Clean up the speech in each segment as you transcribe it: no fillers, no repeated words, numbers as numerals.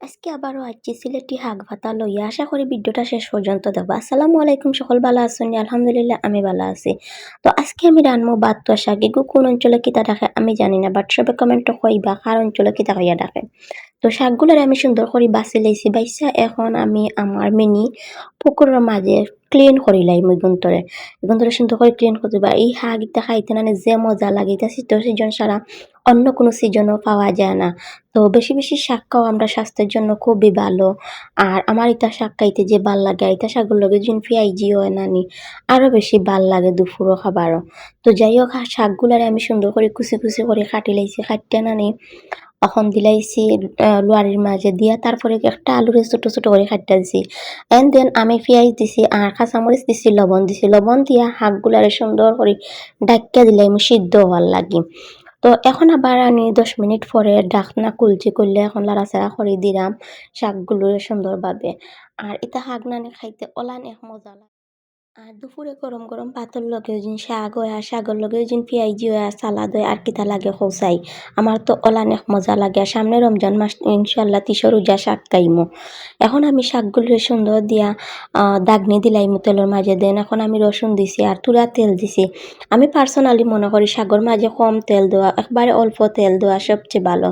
আজকে আবারও আইছি সিলেটি শাক ভাতা লইয়া। আশা করি ভিডিওটা শেষ পর্যন্ত দেখবা। আসসালামু আলাইকুম, সকল ভালো আছেন? আলহামদুলিল্লাহ আমি ভালো আছি। তো আজকে আমি রানবো বাতুয়া শাক। এগু কোন অঞ্চলে কিতা ডাকে আমি জানি না, বাট সবে কমেন্ট কইবা কার অঞ্চলে কিতা কইয়া ডাকে। তো শাকগুলার আমি সুন্দর করে বাছি লাইছি। বাইসা এখন আমি আমার মিনি পুকুরের মাঝে ক্লিন করি লাই গুন্তরে সুন্দর করে ক্লিন করতে বা এই শাক ইটা খাইতে না যে মজা লাগে এটা শীতের সিজন ছাড়া অন্য কোনো সিজনও পাওয়া যায় না। তো বেশি বেশি শাক খাওয়া আমরা স্বাস্থ্যের জন্য খুবই ভালো। আর আমার ইটা শাক খাইতে যে ভাল লাগে, ইটা শাকের লগে যখন পেঁয়াজি হয় নানি আরো বেশি ভাল লাগে দুপুরও খাবারও। তো যাই হোক শাকগুলারে আমি সুন্দর করে কুচি কুচি করে কাটি লাইছি। কাটতে নানি এখন দিলাইছি লোয়ারির মাঝে দিয়া, তারপরে একটা আলুরে ছোট ছোট করে কাটতে দিছি। এন্ড দেন আমি পেঁয়াজ দিছি আর কাঁচামরিচ দিছি, লবণ দিছি। লবণ দিয়া শাকগুলারে সুন্দর করে ডাক্কা দিলাই সিদ্ধ হওয়ার লাগি। তো এখন আবার আমি 10 মিনিট পরে ঢাকনা খুলছি, করলে এখন লাড়াচাড়া করে দিলাম শাকগুলো সুন্দরভাবে। আর এটা শাক নানি খাইতে অলান এক মজা লাগে। আর দুপুরে গরম গরম ভাতের লগে যেন শাক হয় আর শাকের লগে যেন পেঁয়াজি হয় আর সালাদ হয় আর কিতা লাগে খোসাই। আমার তো অনেক মজা লাগে। আর সামনে রমজান মাস ইনশাল্লাহ ৩০ রোজা শাক খাইমু। এখন আমি শাকগুলো সুন্দর দিয়া দাগনি দিলাইমু তেলের মাঝে। দেন এখন আমি রসুন দিছি আর তুরা তেল দিছি। আমি পার্সোনালি মনে করি শাকের মাঝে কম তেল দেওয়া, একবারে অল্প তেল দেওয়া সবচেয়ে ভালো।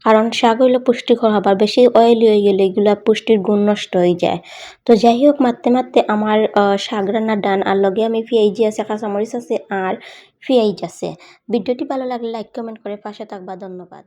কারণ শাক হইলো পুষ্টিকর খাবার, বেশি অয়েলি হয়ে গেলে এগুলা পুষ্টির গুণ নষ্ট হয়ে যায়। তো যাই হোক মারতে মারতে আমার শাক রান্না ডান। আর লগে আমি পেঁয়াজি আছে, কাঁচামরিচ আছে আর পেঁয়াজ আছে। ভিডিওটি ভালো লাগলে লাইক কমেন্ট করে পাশে থাকবা। ধন্যবাদ।